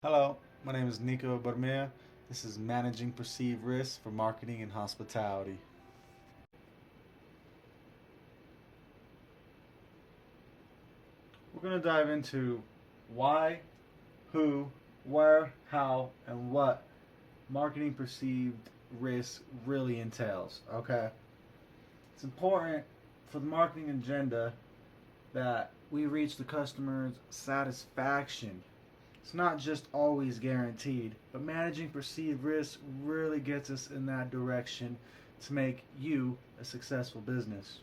Hello, my name is Nico Barmea. This is Managing Perceived Risks for Marketing and Hospitality. We're going to dive into why, who, where, how, and what marketing perceived risk really entails. Okay? It's important for the marketing agenda that we reach the customer's satisfaction. It's not just always guaranteed, but managing perceived risk really gets us in that direction to make you a successful business.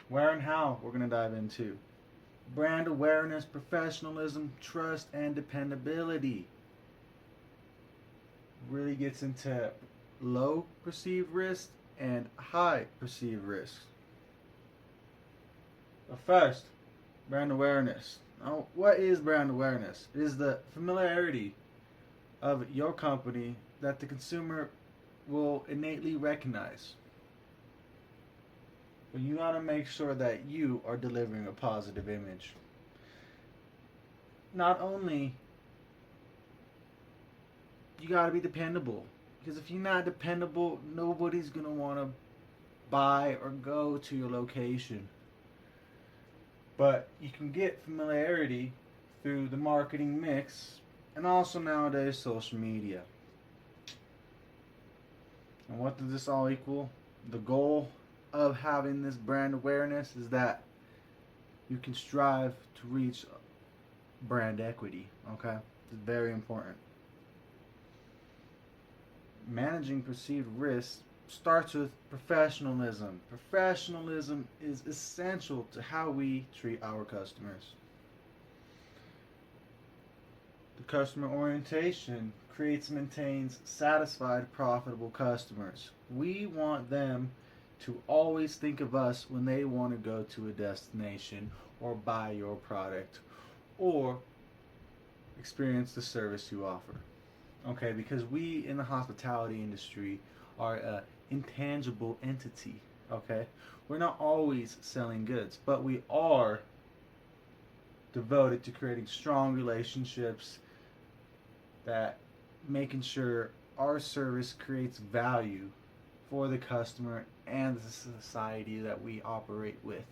Where and how we're going to dive into brand awareness, professionalism, trust, and dependability. Really gets into low perceived risk and high perceived risk. But first, brand awareness. Now, what is brand awareness? It is the familiarity of your company that the consumer will innately recognize. But you gotta make sure that you are delivering a positive image. Not only you gotta be dependable, because if you're not dependable, nobody's gonna wanna buy or go to your location. But you can get familiarity through the marketing mix and also nowadays social media. And what does this all equal? The goal of having this brand awareness is that you can strive to reach brand equity. Okay? It's very important. Managing perceived risk starts with professionalism. Professionalism is essential to how we treat our customers. The customer orientation creates and maintains satisfied, profitable customers. We want them to always think of us when they want to go to a destination or buy your product or experience the service you offer. Okay, because we in the hospitality industry are an intangible entity. Okay, we're not always selling goods, but we are devoted to creating strong relationships that making sure our service creates value for the customer and the society that we operate with.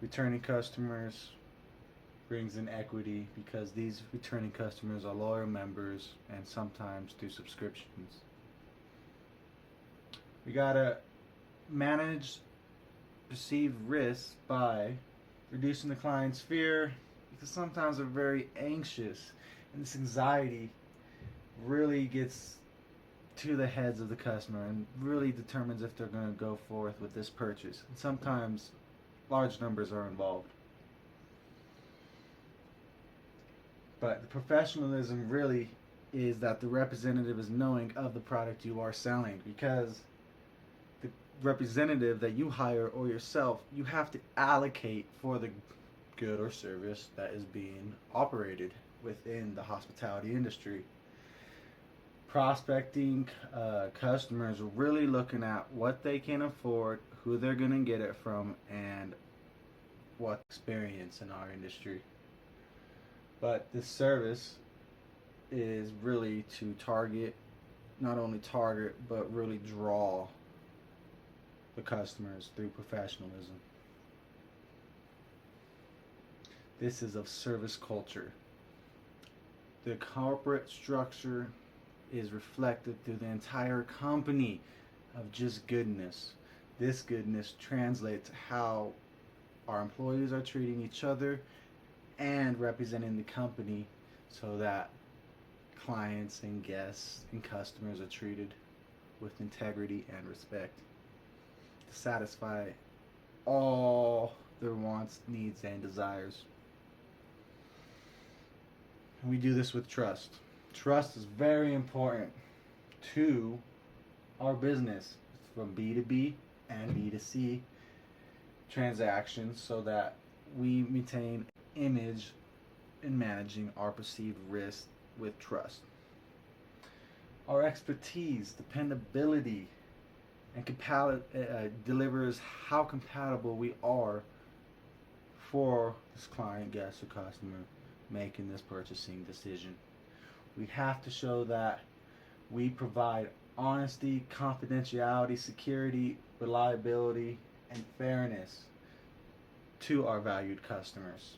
Returning customers brings in equity because these returning customers are loyal members and sometimes through subscriptions. We gotta manage perceived risk by reducing the client's fear because sometimes they're very anxious and this anxiety really gets to the heads of the customer and really determines if they're going to go forth with this purchase. And sometimes large numbers are involved. But the professionalism really is that the representative is knowing of the product you are selling because the representative that you hire or yourself, you have to allocate for the good or service that is being operated within the hospitality industry. Prospecting customers are really looking at what they can afford, who they're going to get it from, and what experience in our industry. But this service is really to target, not only target, but really draw the customers through professionalism. This is of service culture. The corporate structure is reflected through the entire company of just goodness. This goodness translates how our employees are treating each other and representing the company so that clients and guests and customers are treated with integrity and respect to satisfy all their wants, needs, and desires. And we do this with trust. Trust is very important to our business from B2B and B2C transactions so that we maintain image in managing our perceived risk with trust. Our expertise, dependability, and delivers how compatible we are for this client, guest, or customer making this purchasing decision. We have to show that we provide honesty, confidentiality, security, reliability, and fairness to our valued customers.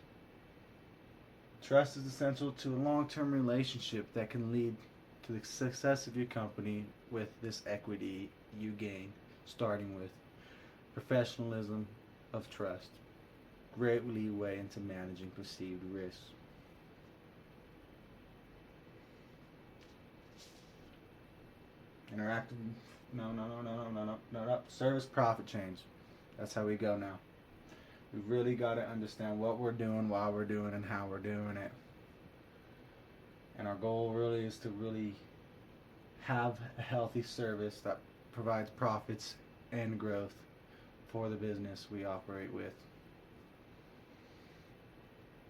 Trust is essential to a long-term relationship that can lead to the success of your company with this equity you gain, starting with professionalism of trust, great leeway into managing perceived risks. Interactive, no. Service profit change. That's how we go now. We really got to understand what we're doing, why we're doing, and how we're doing it. And our goal really is to really have a healthy service that provides profits and growth for the business we operate with.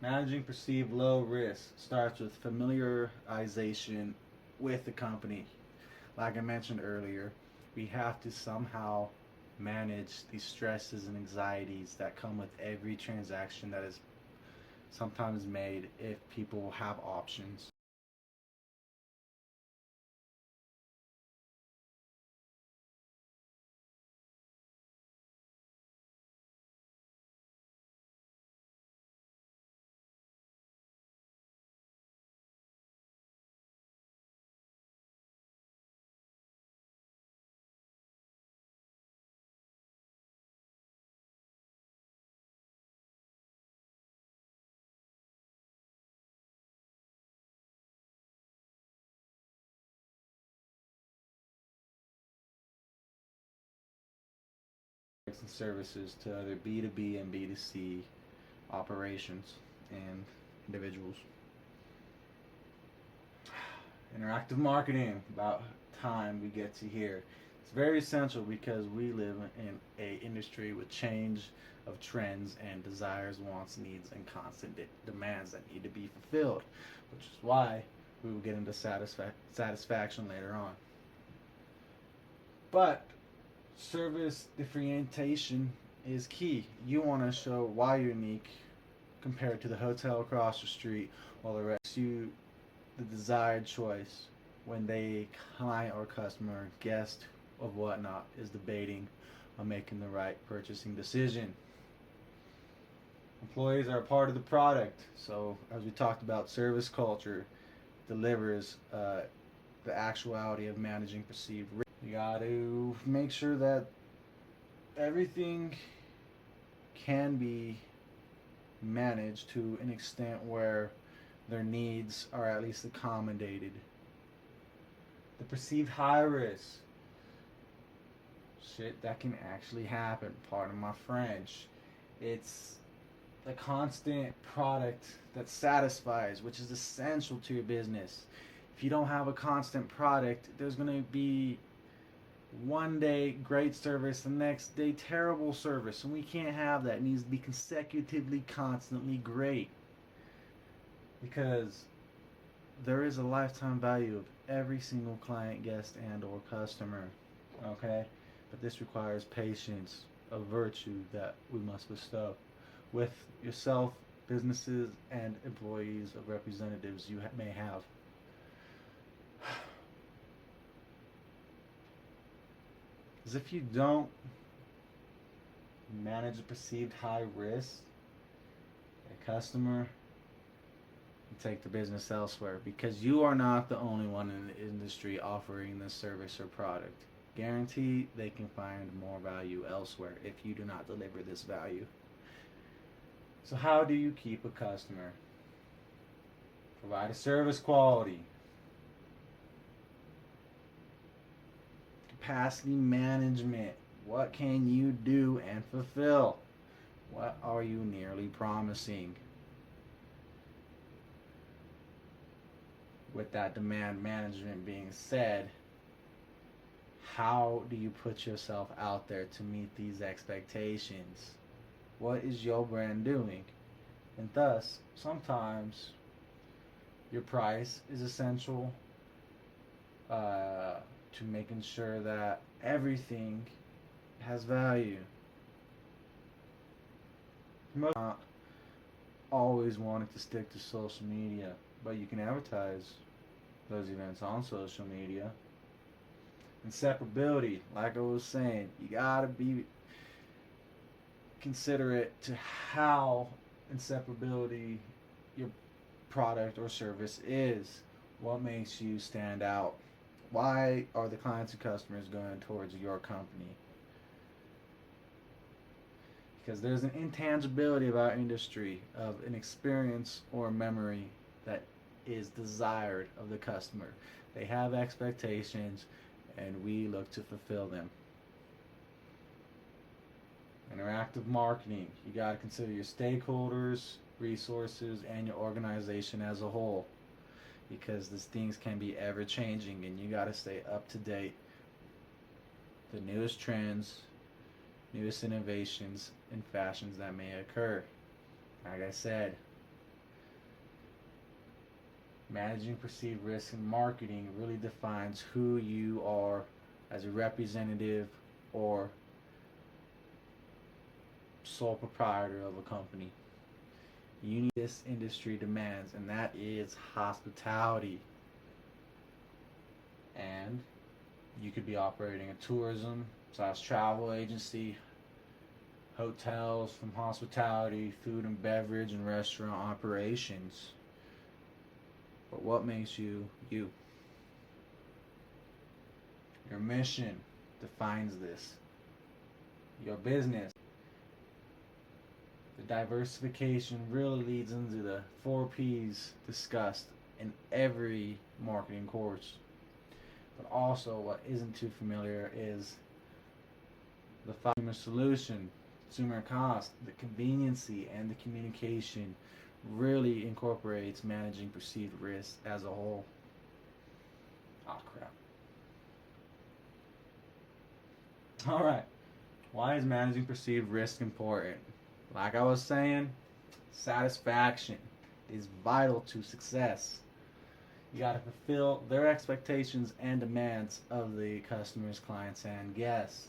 Managing perceived low risk starts with familiarization with the company. Like I mentioned earlier, we have to somehow manage the stresses and anxieties that come with every transaction that is sometimes made if people have options. And services to other B2B and B2C operations and individuals. Interactive marketing, about time we get to here. It's very essential because we live in a industry with change of trends and desires, wants, needs, and constant demands that need to be fulfilled, which is why we will get into satisfaction later on. But service differentiation is key. You want to show why you're unique compared to the hotel across the street, while the rest you the desired choice when the client or customer, guest of whatnot is debating on making the right purchasing decision. Employees are a part of the product, so as we talked about, service culture delivers the actuality of managing perceived risk. You got to make sure that everything can be managed to an extent where their needs are at least accommodated. The perceived high risk. Shit that can actually happen, pardon my French. It's a constant product that satisfies, which is essential to your business. If you don't have a constant product, there's going to be one day great service, the next day terrible service, and we can't have that. It needs to be consecutively, constantly great, because there is a lifetime value of every single client, guest, and or customer. Okay, but this requires patience, a virtue that we must bestow with yourself, businesses, and employees of representatives you may have. Because if you don't manage a perceived high risk, a customer will take the business elsewhere, because you are not the only one in the industry offering this service or product. Guarantee they can find more value elsewhere if you do not deliver this value. So how do you keep a customer? Provide a service quality. Capacity management. What can you do and fulfill? What are you nearly promising? With that demand management being said, how do you put yourself out there to meet these expectations? What is your brand doing? And thus, sometimes your price is essential to making sure that everything has value. always wanted to stick to social media, but you can advertise those events on social media. Inseparability, like I was saying, you gotta be considerate to how inseparability your product or service is. What makes you stand out? Why are the clients and customers going towards your company? Because there's an intangibility of our industry, of an experience or a memory that is desired of the customer. They have expectations and we look to fulfill them. Interactive marketing, you got to consider your stakeholders, resources, and your organization as a whole, because these things can be ever changing and you got to stay up to date. The newest trends, newest innovations, and fashions that may occur. Like I said, managing perceived risk in marketing really defines who you are as a representative or sole proprietor of a company. You need this industry demands, and that is hospitality. And you could be operating a tourism / travel agency, hotels from hospitality, food and beverage, and restaurant operations. But what makes you you? Your mission defines this. Your business. The diversification really leads into the 4Ps discussed in every marketing course. But also, what isn't too familiar is the consumer solution, consumer cost, the conveniency, and the communication really incorporates managing perceived risk as a whole. Oh crap. Alright. Why is managing perceived risk important? Like I was saying, satisfaction is vital to success. You got to fulfill their expectations and demands of the customers, clients, and guests.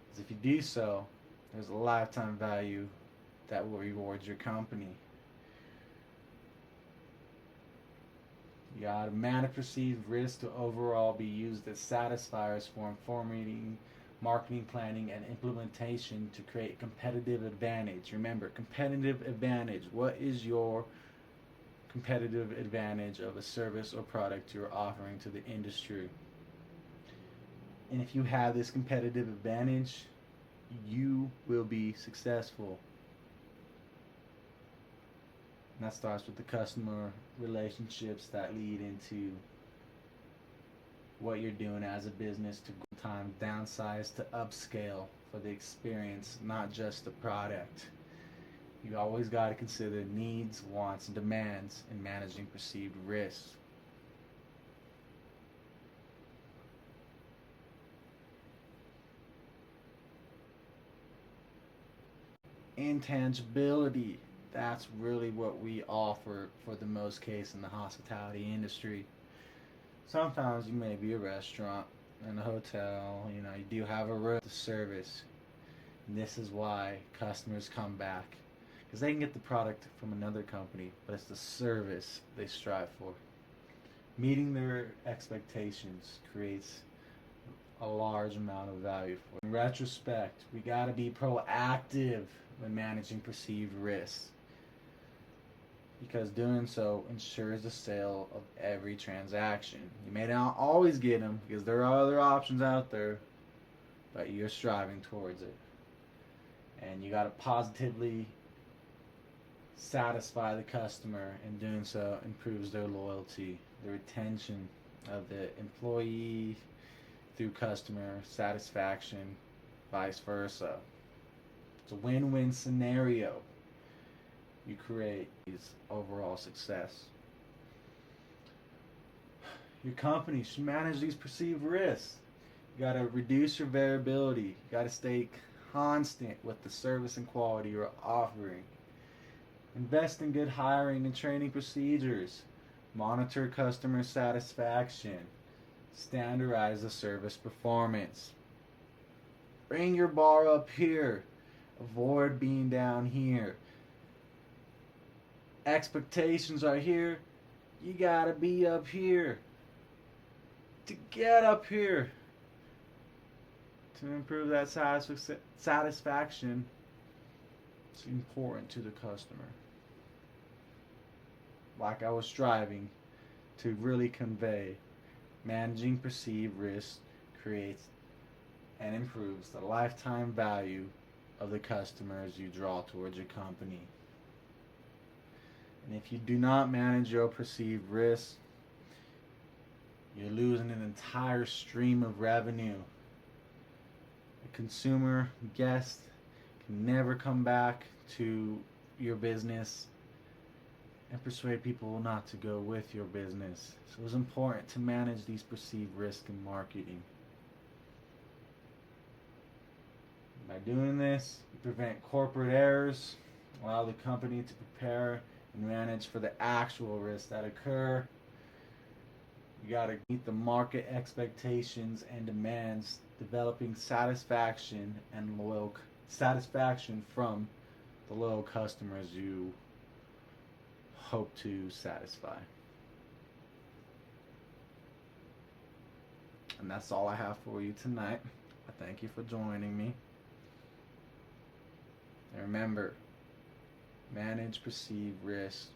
Because if you do so, there's a lifetime value that will reward your company. You got to manage perceived risk to overall be used as satisfiers for informing marketing planning and implementation to create competitive advantage. Remember, competitive advantage. What is your competitive advantage of a service or product you're offering to the industry? And if you have this competitive advantage, you will be successful. And that starts with the customer relationships that lead into what you're doing as a business to time downsize to upscale for the experience, not just the product. You always got to consider needs, wants, and demands in managing perceived risks. Intangibility, that's really what we offer for the most case in the hospitality industry. Sometimes you may be a restaurant and a hotel, you do have a room to service. And this is why customers come back, because they can get the product from another company, but it's the service they strive for. Meeting their expectations creates a large amount of value for them. In retrospect, we got to be proactive when managing perceived risks, because doing so ensures the sale of every transaction. You may not always get them because there are other options out there, but you're striving towards it. And you got to positively satisfy the customer, and doing so improves their loyalty, the retention of the employee through customer satisfaction, vice versa. It's a win-win scenario. You create overall success. Your company should manage these perceived risks. You got to reduce your variability. You got to stay constant with the service and quality you're offering. Invest in good hiring and training procedures. Monitor customer satisfaction. Standardize the service performance. Bring your bar up here. Avoid being down here. Expectations are here. You gotta be up here. To get up here. To improve that satisfaction, it's important to the customer. Like I was striving to really convey, managing perceived risk creates and improves the lifetime value of the customers you draw towards your company. And if you do not manage your perceived risk, you're losing an entire stream of revenue. A consumer guest can never come back to your business and persuade people not to go with your business. So it's important to manage these perceived risks in marketing. By doing this, you prevent corporate errors, allow the company to prepare and manage for the actual risks that occur. You got to meet the market expectations and demands, developing satisfaction from the loyal customers you hope to satisfy. And that's all I have for you tonight. I thank you for joining me. And remember, manage perceived risk